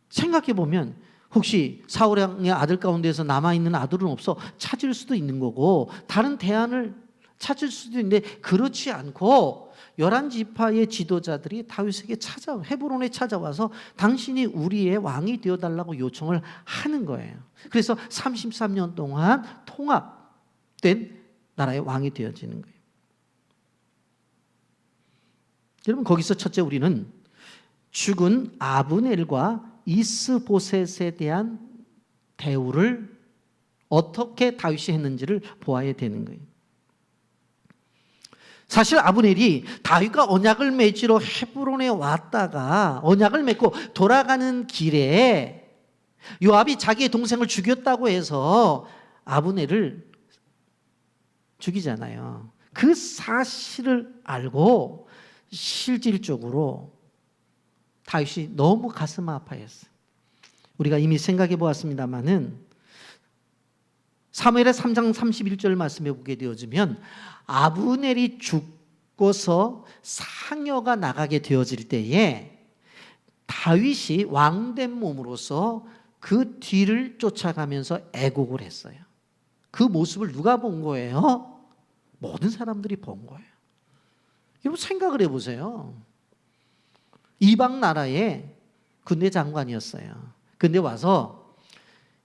생각해 보면 혹시 사울의 아들 가운데서 남아있는 아들은 없어 찾을 수도 있는 거고 다른 대안을 찾을 수도 있는데, 그렇지 않고 11지파의 지도자들이 다윗에게 헤브론에 찾아와서 당신이 우리의 왕이 되어달라고 요청을 하는 거예요. 그래서 33년 동안 통합된 나라의 왕이 되어지는 거예요. 여러분, 거기서 첫째 우리는 죽은 아브넬과 이스보셋에 대한 대우를 어떻게 다윗이 했는지를 보아야 되는 거예요. 사실 아브넬이 다윗과 언약을 맺으러 헤브론에 왔다가 언약을 맺고 돌아가는 길에 요압이 자기의 동생을 죽였다고 해서 아브넬을 죽이잖아요. 그 사실을 알고 실질적으로 다윗이 너무 가슴 아파했어요. 우리가 이미 생각해 보았습니다마는 사무엘의 3장 31절 말씀해 보게 되어지면 아브넬이 죽고서 상여가 나가게 되어질 때에 다윗이 왕된 몸으로서 그 뒤를 쫓아가면서 애곡을 했어요. 그 모습을 누가 본 거예요? 모든 사람들이 본 거예요. 여러분, 생각을 해보세요. 이방 나라의 군대 장관이었어요. 근데 와서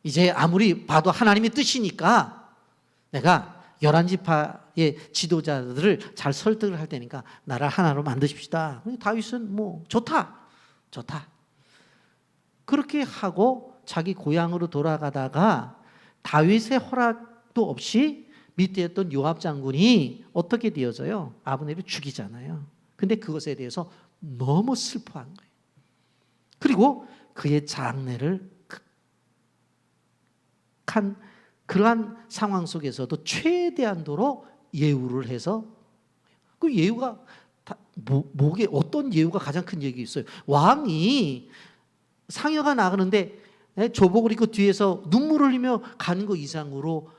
이제 아무리 봐도 하나님의 뜻이니까 내가 11지파의 지도자들을 잘 설득을 할 테니까 나라를 하나로 만드십시다. 다윗은 뭐 좋다. 그렇게 하고 자기 고향으로 돌아가다가 다윗의 허락도 없이 밑에 있던 요압 장군이 어떻게 되어져요? 아브넬을 죽이잖아요. 근데 그것에 대해서 너무 슬퍼한 거예요. 그리고 그의 장례를 그러한 상황 속에서도 최대한도로 예우를 해서, 그 예우가 목에 어떤 예우가 가장 큰 얘기 있어요. 왕이 상여가 나가는데 조복을 입고 뒤에서 눈물을 흘리며 가는 거 이상으로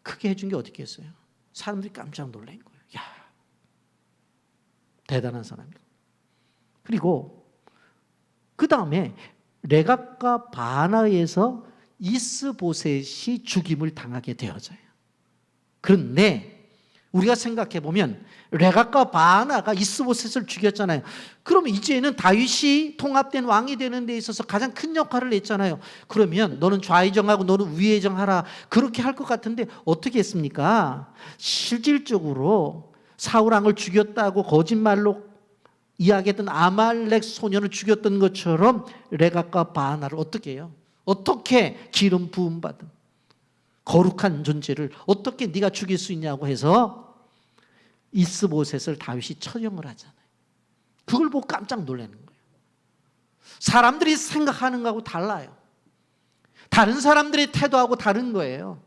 크게 해준 게 어디 있겠어요? 사람들이 깜짝 놀란 거예요. 야, 대단한 사람이다. 그리고 그 다음에 레갑과 바나에서 이스보셋이 죽임을 당하게 되어져요. 그런데 우리가 생각해 보면 레갑과 바나가 이스보셋을 죽였잖아요. 그러면 이제는 다윗이 통합된 왕이 되는 데 있어서 가장 큰 역할을 했잖아요. 그러면 너는 좌의정하고 너는 우의정하라, 그렇게 할 것 같은데 어떻게 했습니까? 실질적으로 사울왕을 죽였다고 거짓말로 이야기했던 아말렉 소년을 죽였던 것처럼 레갑과 바나를 어떻게 해요? 어떻게 기름 부음 받은 거룩한 존재를 어떻게 네가 죽일 수 있냐고 해서 이스보셋을 다윗이 처형을 하잖아요. 그걸 보고 깜짝 놀라는 거예요. 사람들이 생각하는 거하고 달라요. 다른 사람들의 태도하고 다른 거예요.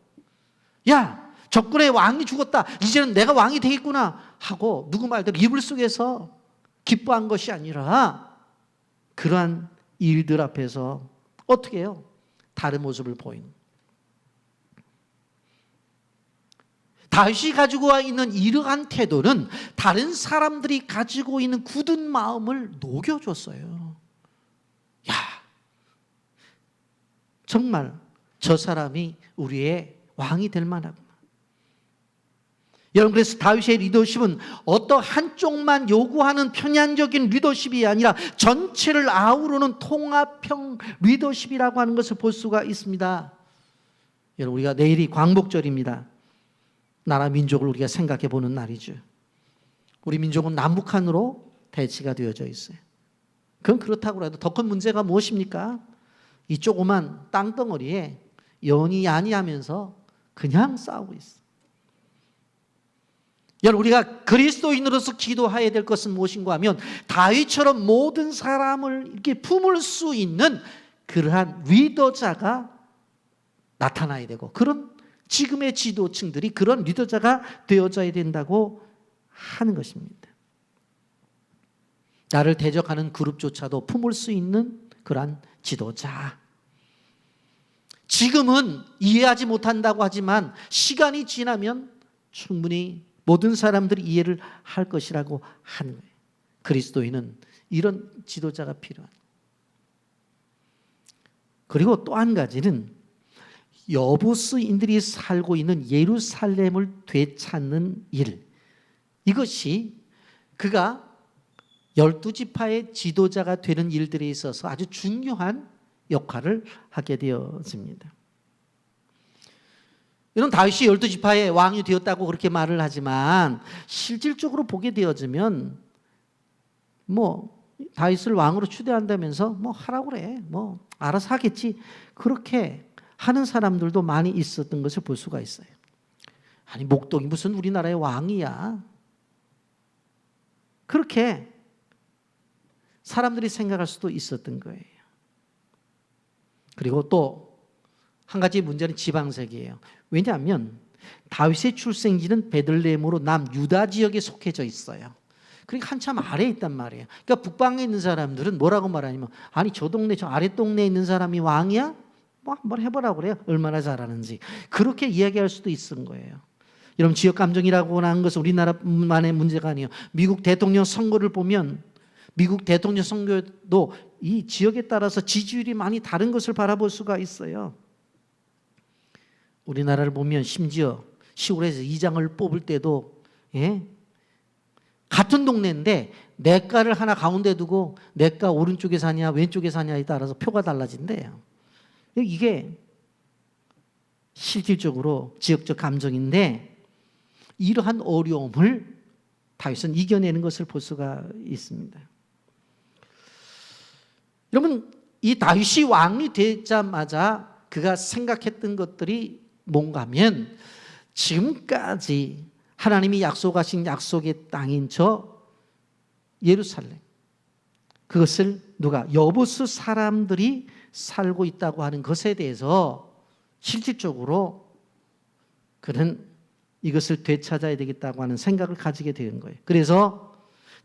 야, 적군의 왕이 죽었다. 이제는 내가 왕이 되겠구나 하고 누구 말대로 이불 속에서 기뻐한 것이 아니라 그러한 일들 앞에서 어떻게 해요? 다른 모습을 보이는. 다윗이 가지고 있는 이러한 태도는 다른 사람들이 가지고 있는 굳은 마음을 녹여줬어요. 야, 정말 저 사람이 우리의 왕이 될 만하구나. 여러분, 그래서 다윗의 리더십은 어떤 한쪽만 요구하는 편향적인 리더십이 아니라 전체를 아우르는 통합형 리더십이라고 하는 것을 볼 수가 있습니다. 여러분, 우리가 내일이 광복절입니다. 나라 민족을 우리가 생각해 보는 날이죠. 우리 민족은 남북한으로 대치가 되어져 있어요. 그건 그렇다고 해도 더 큰 문제가 무엇입니까? 이 조그만 땅덩어리에 영이 야니하면서 그냥 싸우고 있어. 여러분, 우리가 그리스도인으로서 기도해야 될 것은 무엇인가 하면 다윗처럼 모든 사람을 이렇게 품을 수 있는 그러한 리더자가 나타나야 되고, 그런 지금의 지도층들이 그런 리더자가 되어져야 된다고 하는 것입니다. 나를 대적하는 그룹조차도 품을 수 있는 그러한 지도자. 지금은 이해하지 못한다고 하지만 시간이 지나면 충분히 모든 사람들이 이해를 할 것이라고 하는 거예요. 그리스도인은 이런 지도자가 필요한. 그리고 또 한 가지는 여부스인들이 살고 있는 예루살렘을 되찾는 일. 이것이 그가 12지파의 지도자가 되는 일들에 있어서 아주 중요한 역할을 하게 되었습니다. 이런 다윗이 12지파의 왕이 되었다고 그렇게 말을 하지만 실질적으로 보게 되어지면 다윗을 왕으로 추대한다면서 하라고 그래. 알아서 하겠지. 그렇게 하는 사람들도 많이 있었던 것을 볼 수가 있어요. 아니, 목동이 무슨 우리나라의 왕이야. 그렇게 사람들이 생각할 수도 있었던 거예요. 그리고 또 한 가지 문제는 지방색이에요. 왜냐하면 다윗의 출생지는 베들레헴으로 남유다 지역에 속해져 있어요. 그러니까 한참 아래에 있단 말이에요. 그러니까 북방에 있는 사람들은 뭐라고 말하냐면, 아니 저 동네 저 아래 동네에 있는 사람이 왕이야? 한번 해보라고 그래요. 얼마나 잘하는지. 그렇게 이야기할 수도 있은 거예요. 여러분, 지역 감정이라고 하는 것은 우리나라만의 문제가 아니에요. 미국 대통령 선거를 보면 미국 대통령 선거도 이 지역에 따라서 지지율이 많이 다른 것을 바라볼 수가 있어요. 우리나라를 보면 심지어 시골에서 이장을 뽑을 때도 같은 동네인데 내과를 하나 가운데 두고 내과 오른쪽에 사냐 왼쪽에 사냐에 따라서 표가 달라진대요. 이게 실질적으로 지역적 감정인데 이러한 어려움을 다윗은 이겨내는 것을 볼 수가 있습니다. 여러분, 이 다윗이 왕이 되자마자 그가 생각했던 것들이 뭔가 하면 지금까지 하나님이 약속하신 약속의 땅인 저 예루살렘, 그것을 누가 여부수 사람들이 살고 있다고 하는 것에 대해서 실질적으로 그는 이것을 되찾아야 되겠다고 하는 생각을 가지게 되는 거예요. 그래서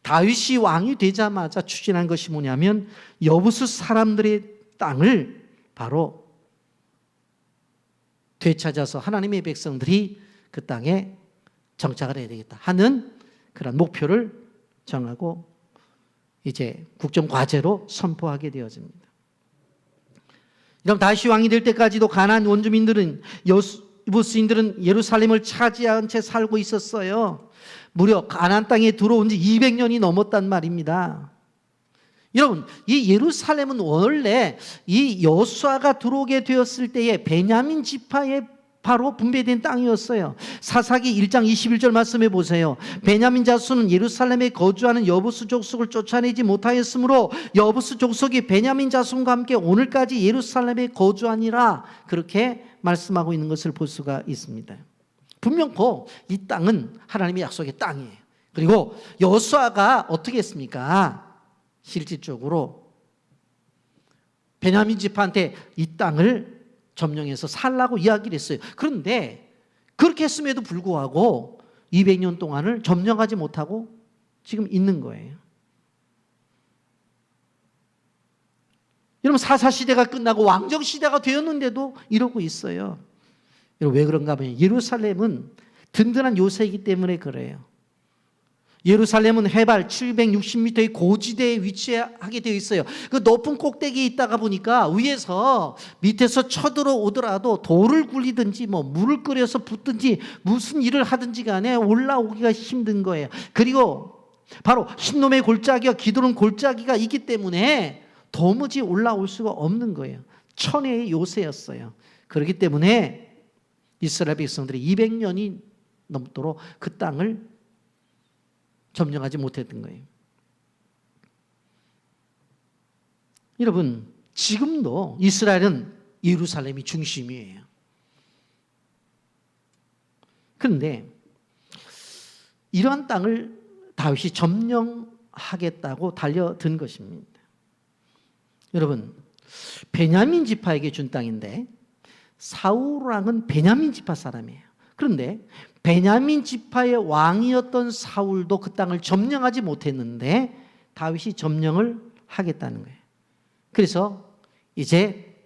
다윗이 왕이 되자마자 추진한 것이 뭐냐면 여부수 사람들의 땅을 바로 되찾아서 하나님의 백성들이 그 땅에 정착을 해야 되겠다 하는 그런 목표를 정하고 이제 국정과제로 선포하게 되어집니다. 그럼 다윗이 왕이 될 때까지도 가나안 원주민들은 여부스인들은 예루살렘을 차지한 채 살고 있었어요. 무려 가나안 땅에 들어온 지 200년이 넘었단 말입니다. 여러분, 이 예루살렘은 원래 이 여호수아가 들어오게 되었을 때에 베냐민 지파에 바로 분배된 땅이었어요. 사사기 1장 21절 말씀해 보세요. 베냐민 자손은 예루살렘에 거주하는 여부수 족속을 쫓아내지 못하였으므로 여부수 족속이 베냐민 자손과 함께 오늘까지 예루살렘에 거주하니라, 그렇게 말씀하고 있는 것을 볼 수가 있습니다. 분명코 이 땅은 하나님의 약속의 땅이에요. 그리고 여호수아가 어떻게 했습니까? 실질적으로 베냐민 지파한테 이 땅을 점령해서 살라고 이야기를 했어요. 그런데 그렇게 했음에도 불구하고 200년 동안을 점령하지 못하고 지금 있는 거예요. 여러분, 사사시대가 끝나고 왕정시대가 되었는데도 이러고 있어요. 여러분, 왜 그런가 하면 예루살렘은 든든한 요새이기 때문에 그래요. 예루살렘은 해발 760m의 고지대에 위치하게 되어 있어요. 그 높은 꼭대기에 있다가 보니까 위에서 밑에서 쳐들어오더라도 돌을 굴리든지 뭐 물을 끓여서 붓든지 무슨 일을 하든지 간에 올라오기가 힘든 거예요. 그리고 바로 흰놈의 골짜기와 기드론 골짜기가 있기 때문에 도무지 올라올 수가 없는 거예요. 천혜의 요새였어요. 그렇기 때문에 이스라엘 백성들이 200년이 넘도록 그 땅을 점령하지 못했던 거예요. 여러분, 지금도 이스라엘은 예루살렘이 중심이에요. 그런데 이러한 땅을 다윗이 점령하겠다고 달려든 것입니다. 여러분, 베냐민 지파에게 준 땅인데 사울 왕은 베냐민 지파 사람이에요. 그런데 베냐민 지파의 왕이었던 사울도 그 땅을 점령하지 못했는데 다윗이 점령을 하겠다는 거예요. 그래서 이제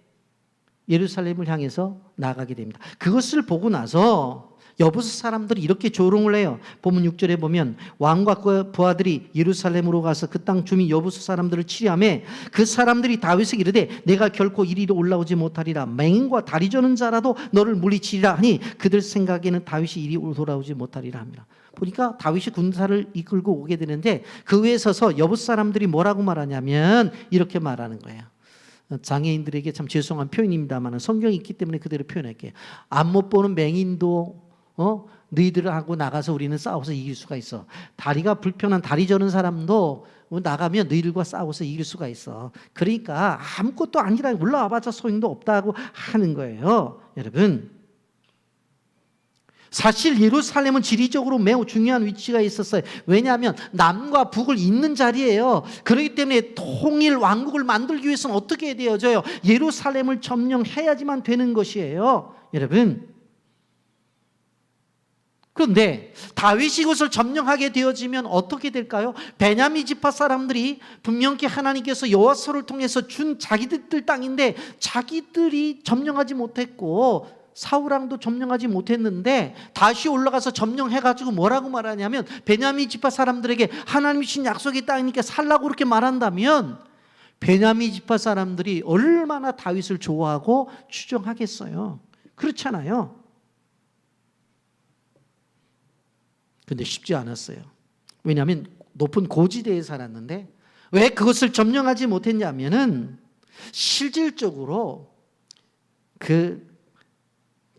예루살렘을 향해서 나가게 됩니다. 그것을 보고 나서 여부스 사람들이 이렇게 조롱을 해요. 본문 6절에 보면 왕과 그 부하들이 예루살렘으로 가서 그 땅 주민 여부스 사람들을 치려하며 그 사람들이 다윗에게 이르되 내가 결코 이리로 올라오지 못하리라. 맹인과 다리 저는 자라도 너를 물리치리라 하니 그들 생각에는 다윗이 이리 돌아오지 못하리라 합니다. 보니까 다윗이 군사를 이끌고 오게 되는데 그 위에 서서 여부스 사람들이 뭐라고 말하냐면 이렇게 말하는 거예요. 장애인들에게 참 죄송한 표현입니다만 성경이 있기 때문에 그대로 표현할게요. 안 못 보는 맹인도 너희들하고 나가서 우리는 싸워서 이길 수가 있어. 다리가 불편한 다리 저는 사람도 나가면 너희들과 싸워서 이길 수가 있어. 그러니까 아무것도 아니라 올라와봤자 소용도 없다고 하는 거예요. 여러분, 사실 예루살렘은 지리적으로 매우 중요한 위치가 있었어요. 왜냐하면 남과 북을 잇는 자리예요. 그렇기 때문에 통일 왕국을 만들기 위해서는 어떻게 되어져요? 예루살렘을 점령해야지만 되는 것이에요. 여러분, 그런데 다윗이 이것을 점령하게 되어지면 어떻게 될까요? 베냐민 지파 사람들이 분명히 하나님께서 여호와서를 통해서 준 자기들 땅인데 자기들이 점령하지 못했고 사울 왕도 점령하지 못했는데 다시 올라가서 점령해가지고 뭐라고 말하냐면 베냐민 지파 사람들에게 하나님이 신 약속의 땅이니까 살라고 그렇게 말한다면 베냐민 지파 사람들이 얼마나 다윗을 좋아하고 추종하겠어요? 그렇잖아요. 근데 쉽지 않았어요. 왜냐하면 높은 고지대에 살았는데 왜 그것을 점령하지 못했냐면은 실질적으로 그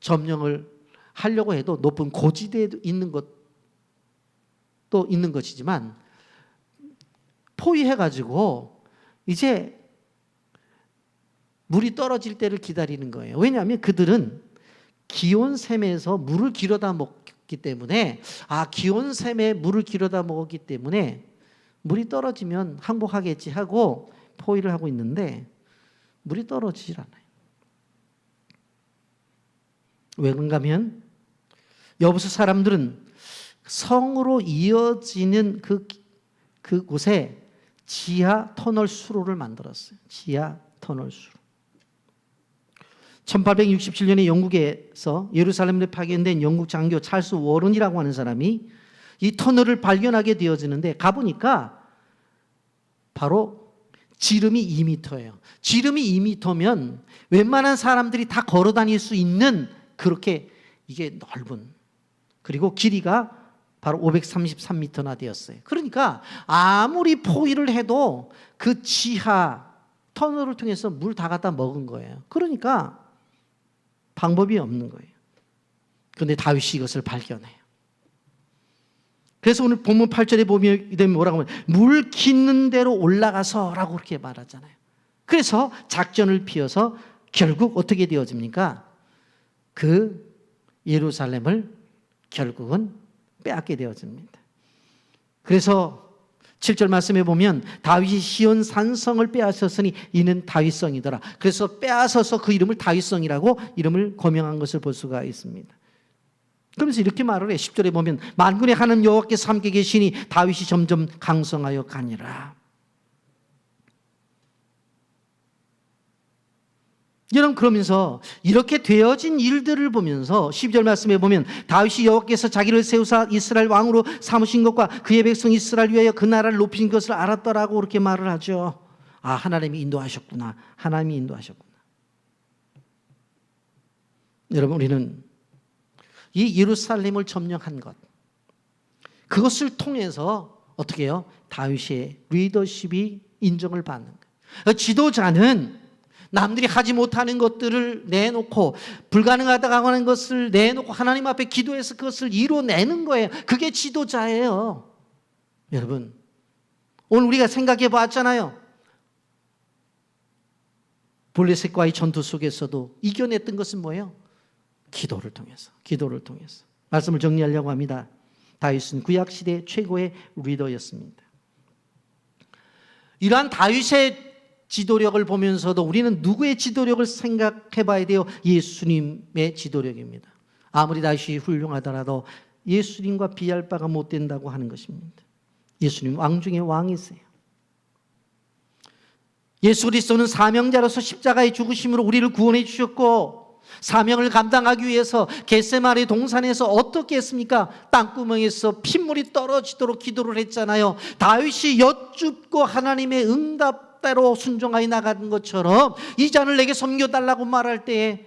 점령을 하려고 해도 높은 고지대에 있는 것도 있는 것이지만 포위해가지고 이제 물이 떨어질 때를 기다리는 거예요. 왜냐하면 그들은 기온샘에서 물을 길어다 먹기 때문에 기온샘에 물을 길어다 먹었기 때문에 물이 떨어지면 항복하겠지 하고 포위를 하고 있는데 물이 떨어지질 않아요. 왜 그런가 하면 여부스 사람들은 성으로 이어지는 그곳에 지하 터널 수로를 만들었어요. 지하 터널 수로. 1867년에 영국에서 예루살렘에 파견된 영국 장교 찰스 워런이라고 하는 사람이 이 터널을 발견하게 되어지는데 가보니까 바로 지름이 2m예요. 지름이 2m면 웬만한 사람들이 다 걸어 다닐 수 있는 그렇게 이게 넓은, 그리고 길이가 바로 533m나 되었어요. 그러니까 아무리 포위를 해도 그 지하 터널을 통해서 물 다 갖다 먹은 거예요. 그러니까 방법이 없는 거예요. 그런데 다윗이 이것을 발견해요. 그래서 오늘 본문 8절에 보면 뭐라고 하면 물 깃는 대로 올라가서 라고 그렇게 말하잖아요. 그래서 작전을 피워서 결국 어떻게 되어집니까? 그 예루살렘을 결국은 빼앗게 되어집니다. 그래서 7절 말씀에 보면 다윗이 시온 산성을 빼앗았으니 이는 다윗성이더라. 그래서 빼앗아서 그 이름을 다윗성이라고 이름을 고명한 것을 볼 수가 있습니다. 그러면서 이렇게 말을 해. 10절에 보면 만군의 하나님 여호와께서 함께 계시니 다윗이 점점 강성하여 가니라. 여러분, 그러면서 이렇게 되어진 일들을 보면서 12절 말씀에 보면 다윗이 여호와께서 자기를 세우사 이스라엘 왕으로 삼으신 것과 그의 백성 이스라엘 위하여 그 나라를 높이신 것을 알았더라고 그렇게 말을 하죠. 아, 하나님이 인도하셨구나. 하나님이 인도하셨구나. 여러분, 우리는 이 예루살렘을 점령한 것, 그것을 통해서 어떻게 해요? 다윗의 리더십이 인정을 받는 거예요. 지도자는 남들이 하지 못하는 것들을 내놓고 불가능하다고 하는 것을 내놓고 하나님 앞에 기도해서 그것을 이뤄내는 거예요. 그게 지도자예요. 여러분, 오늘 우리가 생각해 봤잖아요. 블레셋과의 전투 속에서도 이겨냈던 것은 뭐예요? 기도를 통해서. 말씀을 정리하려고 합니다. 다윗은 구약시대 최고의 리더였습니다. 이러한 다윗의 지도력을 보면서도 우리는 누구의 지도력을 생각해 봐야 돼요? 예수님의 지도력입니다. 아무리 다윗이 훌륭하더라도 예수님과 비할 바가 못 된다고 하는 것입니다. 예수님 왕 중에 왕이세요. 예수 그리스도는 사명자로서 십자가의 죽으심으로 우리를 구원해 주셨고, 사명을 감당하기 위해서 겟세마네 동산에서 어떻게 했습니까? 땅구멍에서 핏물이 떨어지도록 기도를 했잖아요. 다윗이 여쭙고 하나님의 응답대로 순종하여 나가는 것처럼 이 잔을 내게 섬겨달라고 말할 때에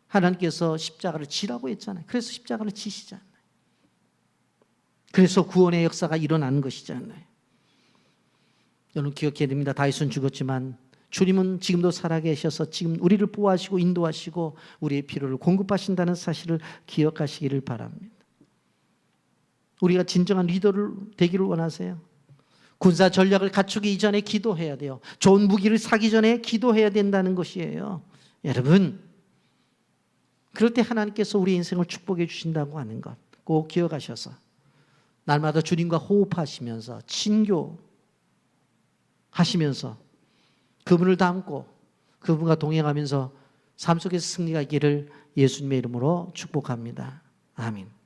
하나님께서 십자가를 지라고 했잖아요. 그래서 십자가를 지시잖아요. 그래서 구원의 역사가 일어나는 것이잖아요. 여러분, 기억해야 됩니다. 다윗은 죽었지만 주님은 지금도 살아계셔서 지금 우리를 보호하시고 인도하시고 우리의 필요를 공급하신다는 사실을 기억하시기를 바랍니다. 우리가 진정한 리더를 되기를 원하세요? 군사 전략을 갖추기 이전에 기도해야 돼요. 좋은 무기를 사기 전에 기도해야 된다는 것이에요. 여러분, 그럴 때 하나님께서 우리 인생을 축복해 주신다고 하는 것 꼭 기억하셔서 날마다 주님과 호흡하시면서 친교하시면서 그분을 닮고 그분과 동행하면서 삶 속에서 승리가 있기를 예수님의 이름으로 축복합니다. 아멘.